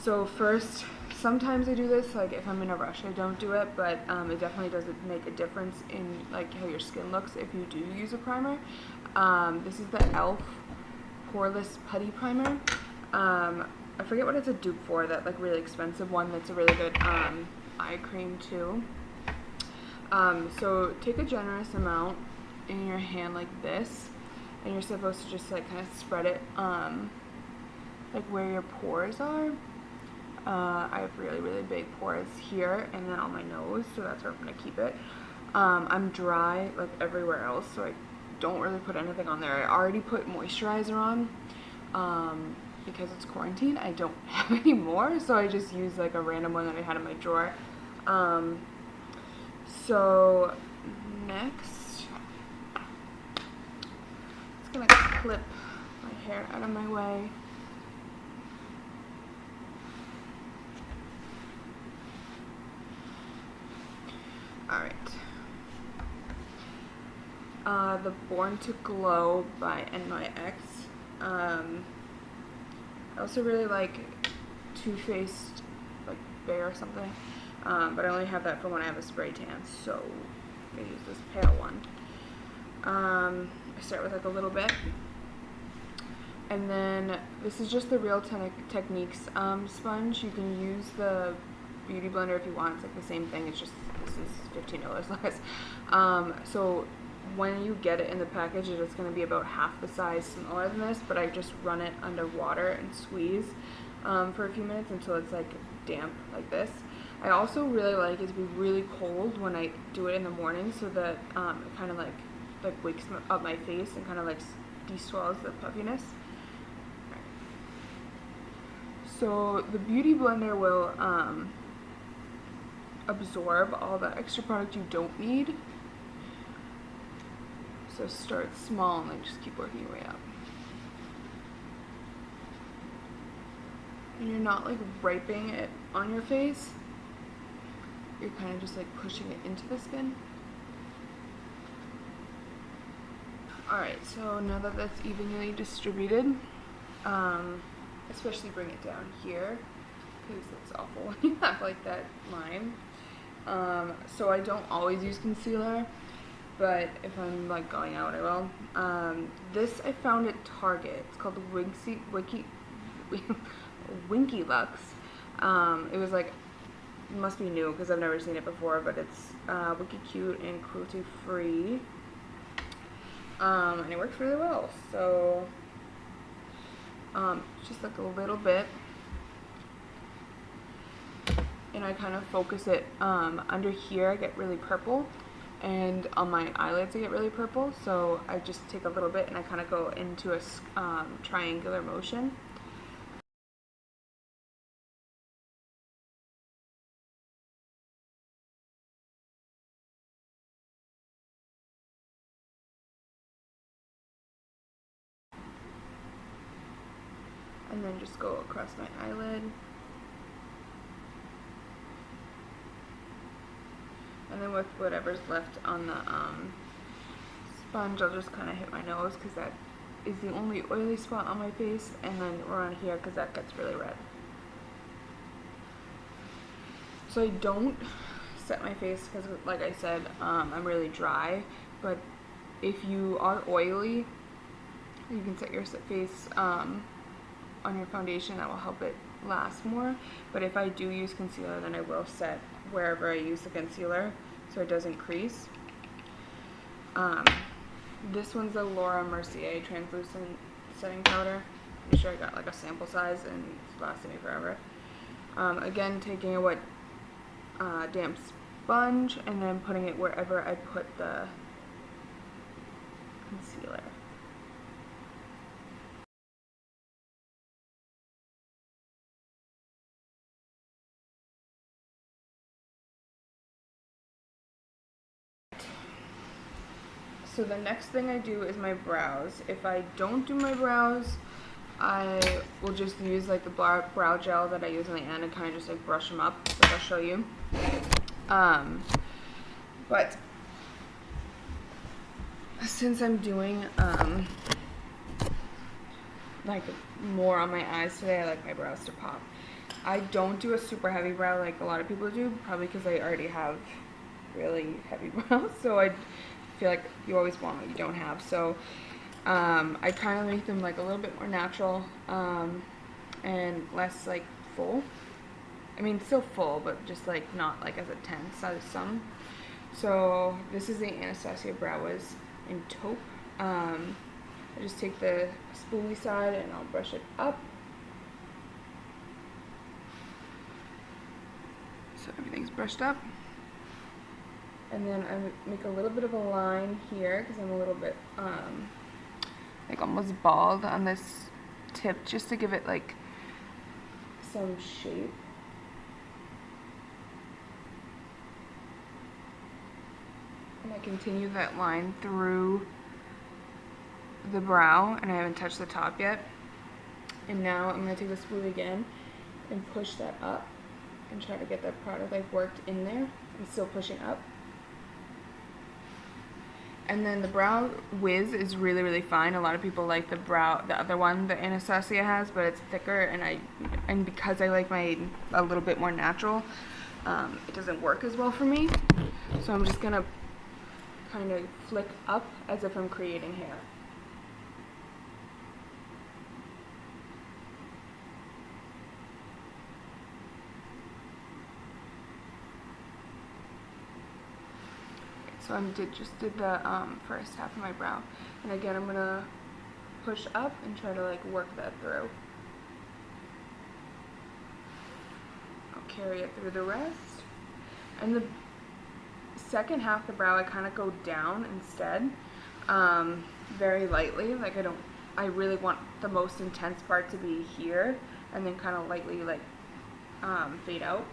So first, sometimes I do this, like if I'm in a rush I don't do it, but it definitely doesn't make a difference in like how your skin looks if you do use a primer. This is the e.l.f. Poreless Putty Primer. I forget what it's a dupe for, that like really expensive one that's a really good eye cream too. So take a generous amount in your hand like this, and you're supposed to just like kind of spread it like where your pores are. I have really big pores here and then on my nose, so that's where I'm going to keep it. I'm dry like everywhere else, so I don't really put anything on there. I already put moisturizer on because it's quarantine. I don't have any more, so I just use like a random one that I had in my drawer. So next, I'm just going to clip my hair out of my way. Alright. The Born to Glow by NYX. I also really like Too Faced, like Bear or something. But I only have that for when I have a spray tan, so I'm going to use this pale one. I start with like a little bit. And then this is just the Real Techniques sponge. You can use the Beauty Blender if you want. It's like the same thing. It's just this is $15 less. So when you get it in the package, it's going to be about half the size smaller than this. But I just run it under water and squeeze for a few minutes until it's like damp like this. I also really like it to be really cold when I do it in the morning, so that it kind of like wakes up my face and kind of like de-swells the puffiness. So the Beauty Blender will absorb all the extra product you don't need. So start small and then just keep working your way up. And you're not like wiping it on your face. You're kind of just like pushing it into the skin. Alright, so now that that's evenly distributed, especially bring it down here, because it's awful when you have like that line. So I don't always use concealer, but if I'm like going out, I will. This I found at Target. It's called the Winky Lux. It was like, it must be new because I've never seen it before, but it's wicked cute and cruelty free. And it works really well. So just like a little bit, and I kind of focus it under here. I get really purple, and on my eyelids I get really purple, so I just take a little bit and I kind of go into a triangular motion. And then just go across my eyelid. And then with whatever's left on the sponge, I'll just kind of hit my nose because that is the only oily spot on my face, and then around here because that gets really red. So I don't set my face because, like I said, I'm really dry, but if you are oily, you can set your face on your foundation. That will help it last more. But if I do use concealer, then I will set wherever I use the concealer so it doesn't crease. This one's the Laura Mercier translucent setting powder. I'm sure I got like a sample size and it's lasted me forever. Again, taking a wet damp sponge and then putting it wherever I put the concealer. So the next thing I do is my brows. If I don't do my brows, I will just use like the brow gel that I use in the end and kind of just like brush them up, like I'll show you. But since I'm doing like more on my eyes today, I like my brows to pop. I don't do a super heavy brow like a lot of people do, probably because I already have really heavy brows, so I feel like you always want what you don't have. So I kind of make them like a little bit more natural and less like full. I mean, still full, but just like not like as intense as some. So this is the Anastasia Brow Wiz in taupe. I just take the spoolie side and I'll brush it up. So everything's brushed up. And then I make a little bit of a line here because I'm a little bit like almost bald on this tip, just to give it like some shape. And I continue that line through the brow, and I haven't touched the top yet. And now I'm going to take the spoolie again and push that up and try to get that product I've worked in there and still pushing up. And then the Brow Wiz is really, really fine. A lot of people like the other one that Anastasia has, but it's thicker, and because I like my a little bit more natural, it doesn't work as well for me. So I'm just gonna kind of flick up as if I'm creating hair. So I just did the first half of my brow, and again I'm gonna push up and try to like work that through. I'll carry it through the rest, and the second half of the brow I kind of go down instead, very lightly. Like I really want the most intense part to be here, and then kind of lightly like fade out.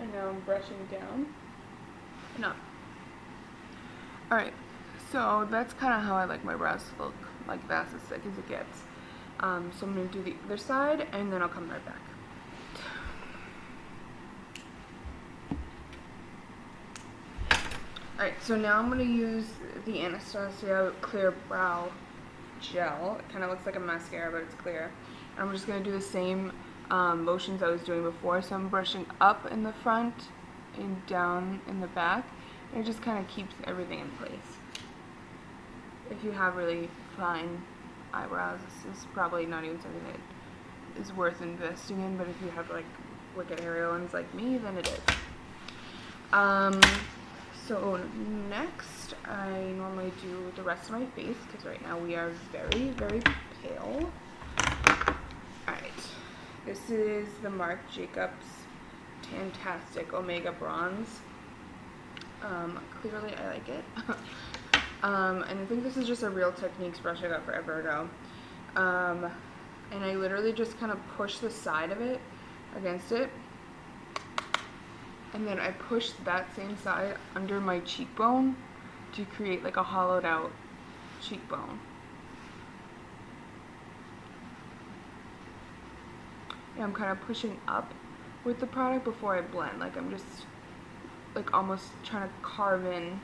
And now I'm brushing down and up. Alright, so that's kind of how I like my brows to look, like that's as thick as it gets. So I'm going to do the other side, and then I'll come right back. Alright, so now I'm going to use the Anastasia Clear Brow Gel. It kind of looks like a mascara, but it's clear. And I'm just going to do the same motions I was doing before. So I'm brushing up in the front and down in the back. And it just kind of keeps everything in place. If you have really fine eyebrows, this is probably not even something that is worth investing in. But if you have like wicked hairy ones like me, then it is. So next, I normally do the rest of my face because right now we are very, very pale. Alright, this is the Marc Jacobs Tantastic Omega Bronze. Clearly I like it. And I think this is just a Real Techniques brush I got forever ago. And I literally just kind of push the side of it against it. And then I push that same side under my cheekbone to create like a hollowed out cheekbone. And I'm kind of pushing up with the product before I blend. Like I'm just like almost trying to carve in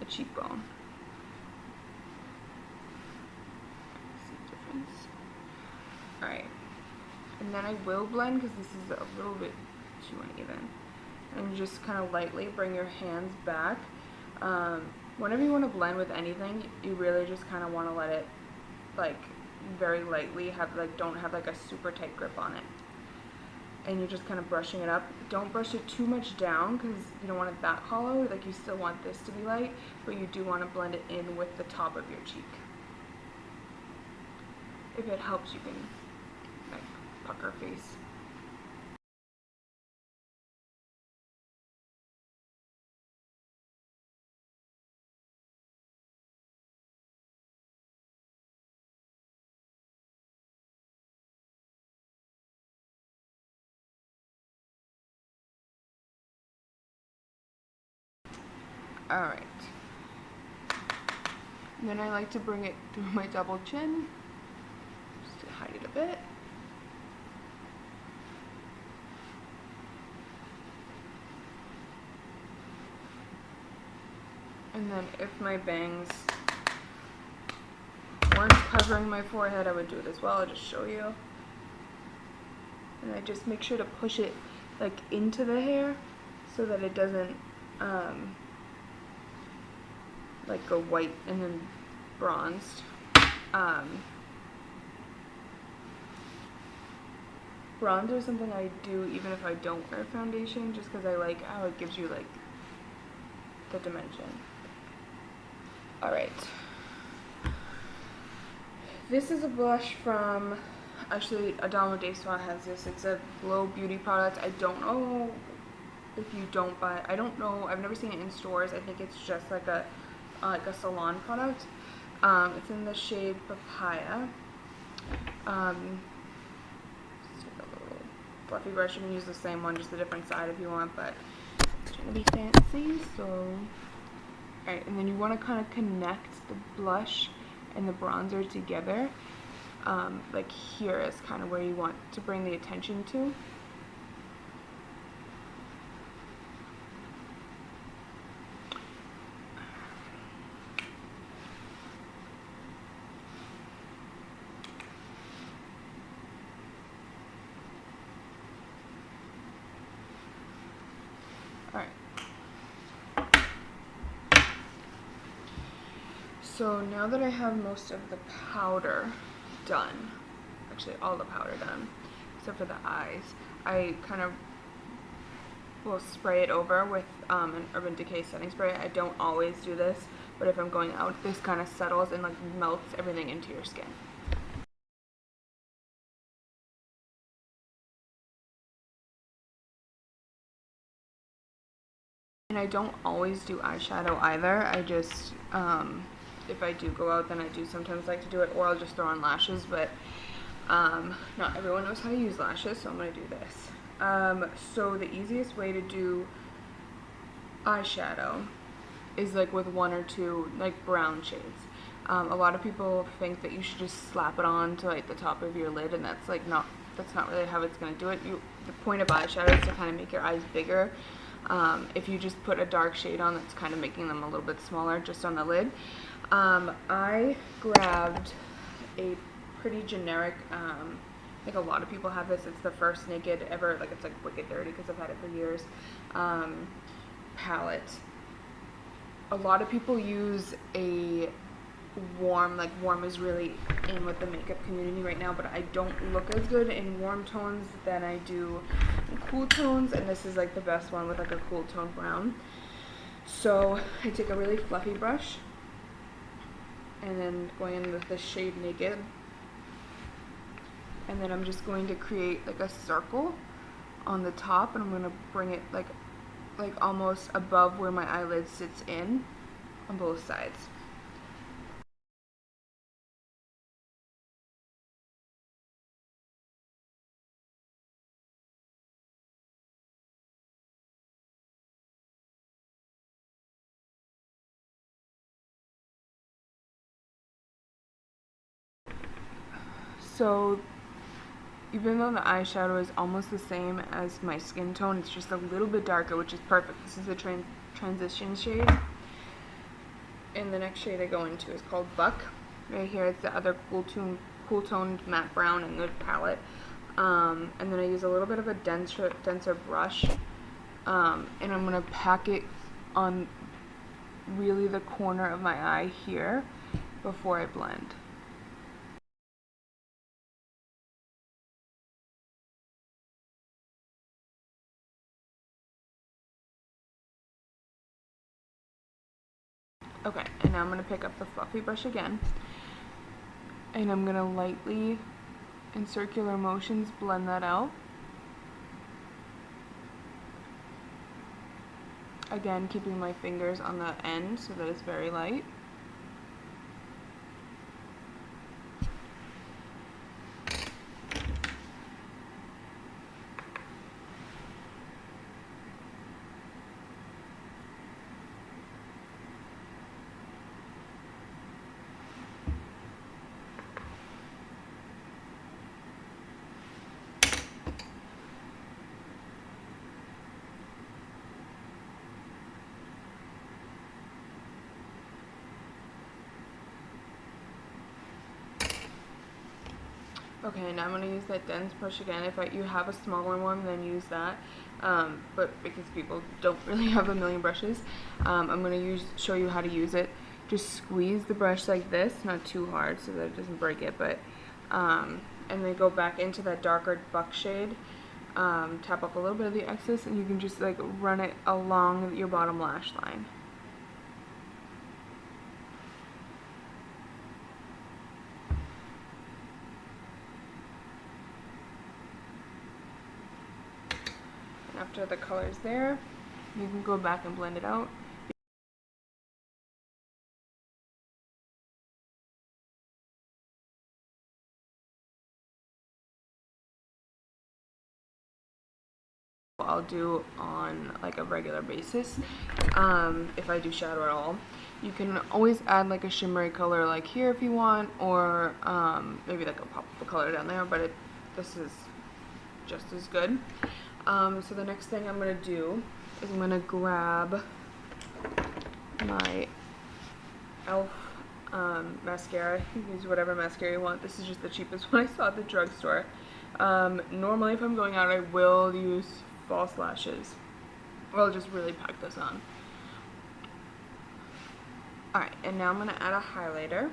a cheekbone. See the difference? Alright. And then I will blend because this is a little bit too uneven. And you just kind of lightly bring your hands back. Whenever you want to blend with anything, you really just kind of want to let it like very lightly have like don't have like a super tight grip on it. And you're just kind of brushing it up. Don't brush it too much down because you don't want it that hollow. Like you still want this to be light, but you do want to blend it in with the top of your cheek. If it helps, you can like pucker face. Alright. Then I like to bring it through my double chin, just to hide it a bit. And then if my bangs weren't covering my forehead, I would do it as well. I'll just show you. And I just make sure to push it like into the hair so that it doesn't like go white and then bronzed. Bronzer is something I do even if I don't wear foundation, just because I like how it gives you like the dimension. Alright. This is a blush from, actually Adamo Day Spa has this. It's a Glow Beauty product. I don't know if you don't buy it. I don't know. I've never seen it in stores. I think it's just like a salon product. It's in the shade Papaya. Just take a little fluffy brush. You can use the same one, just a different side if you want, but it's trying to be fancy, so. Alright, and then you want to kind of connect the blush and the bronzer together. Like here is kind of where you want to bring the attention to. Alright. So now that I have most of the powder done, actually all the powder done, except for the eyes, I kind of will spray it over with an Urban Decay setting spray. I don't always do this, but if I'm going out, this kind of settles and like melts everything into your skin. And I don't always do eyeshadow either. I just, if I do go out, then I do sometimes like to do it, or I'll just throw on lashes, but not everyone knows how to use lashes, so I'm going to do this. So the easiest way to do eyeshadow is like with one or two like brown shades. A lot of people think that you should just slap it on to like the top of your lid, and that's not really how it's going to do it. The point of eyeshadow is to kind of make your eyes bigger. If you just put a dark shade on, that's kind of making them a little bit smaller just on the lid. I grabbed a pretty generic, I think a lot of people have this, it's the first Naked ever, like it's like wicked dirty because I've had it for years, palette. A lot of people use a warm, like warm is really in with the makeup community right now, but I don't look as good in warm tones than I do in cool tones, and this is like the best one with like a cool tone brown. So I take a really fluffy brush and then going in with the shade Naked, and then I'm just going to create like a circle on the top, and I'm going to bring it like almost above where my eyelid sits in on both sides. So even though the eyeshadow is almost the same as my skin tone, it's just a little bit darker, which is perfect. This is the transition shade. And the next shade I go into is called Buck. Right here, it's the other cool toned matte brown in the palette. And then I use a little bit of a denser brush. And I'm going to pack it on really the corner of my eye here before I blend. Okay, and now I'm going to pick up the fluffy brush again, and I'm going to lightly, in circular motions, blend that out. Again, keeping my fingers on the end so that it's very light. Okay, now I'm going to use that dense brush again. If you have a smaller one, then use that. But because people don't really have a million brushes, I'm going to show you how to use it. Just squeeze the brush like this, not too hard so that it doesn't break it, but and then go back into that darker buck shade. Tap up a little bit of the excess, and you can just like run it along your bottom lash line. After the color's there, you can go back and blend it out. I'll do on like a regular basis if I do shadow at all. You can always add like a shimmery color like here if you want, or maybe like a pop of color down there, but this is just as good. So the next thing I'm going to do is I'm going to grab my e.l.f. Mascara. You can use whatever mascara you want. This is just the cheapest one I saw at the drugstore. Normally if I'm going out I will use false lashes, or I'll just really pack this on. Alright, and now I'm going to add a highlighter.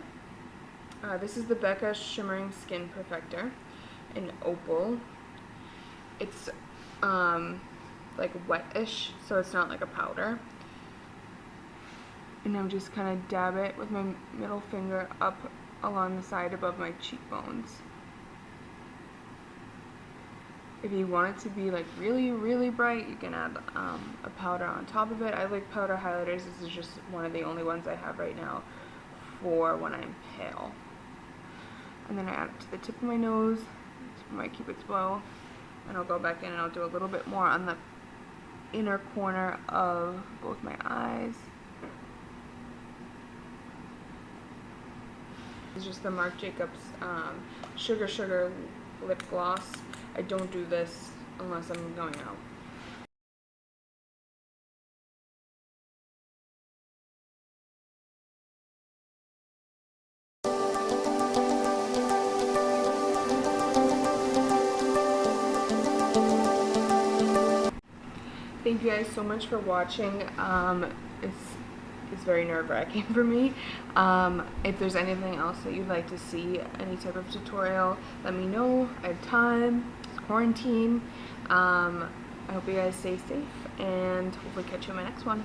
This is the Becca Shimmering Skin Perfector in Opal. It's like wet-ish, so it's not like a powder. And I'm just kind of dab it with my middle finger up along the side above my cheekbones. If you want it to be like really, really bright, you can add a powder on top of it. I like powder highlighters. This is just one of the only ones I have right now for when I'm pale. And then I add it to the tip of my nose, tip of my cupid's bow, and I'll go back in and I'll do a little bit more on the inner corner of both my eyes. This is just the Marc Jacobs Sugar Sugar lip gloss. I don't do this unless I'm going out. Thank you guys so much for watching. It's very nerve-wracking for me. If there's anything else that you'd like to see, any type of tutorial, let me know. I have time. It's quarantine. I hope you guys stay safe, and hopefully catch you in my next one.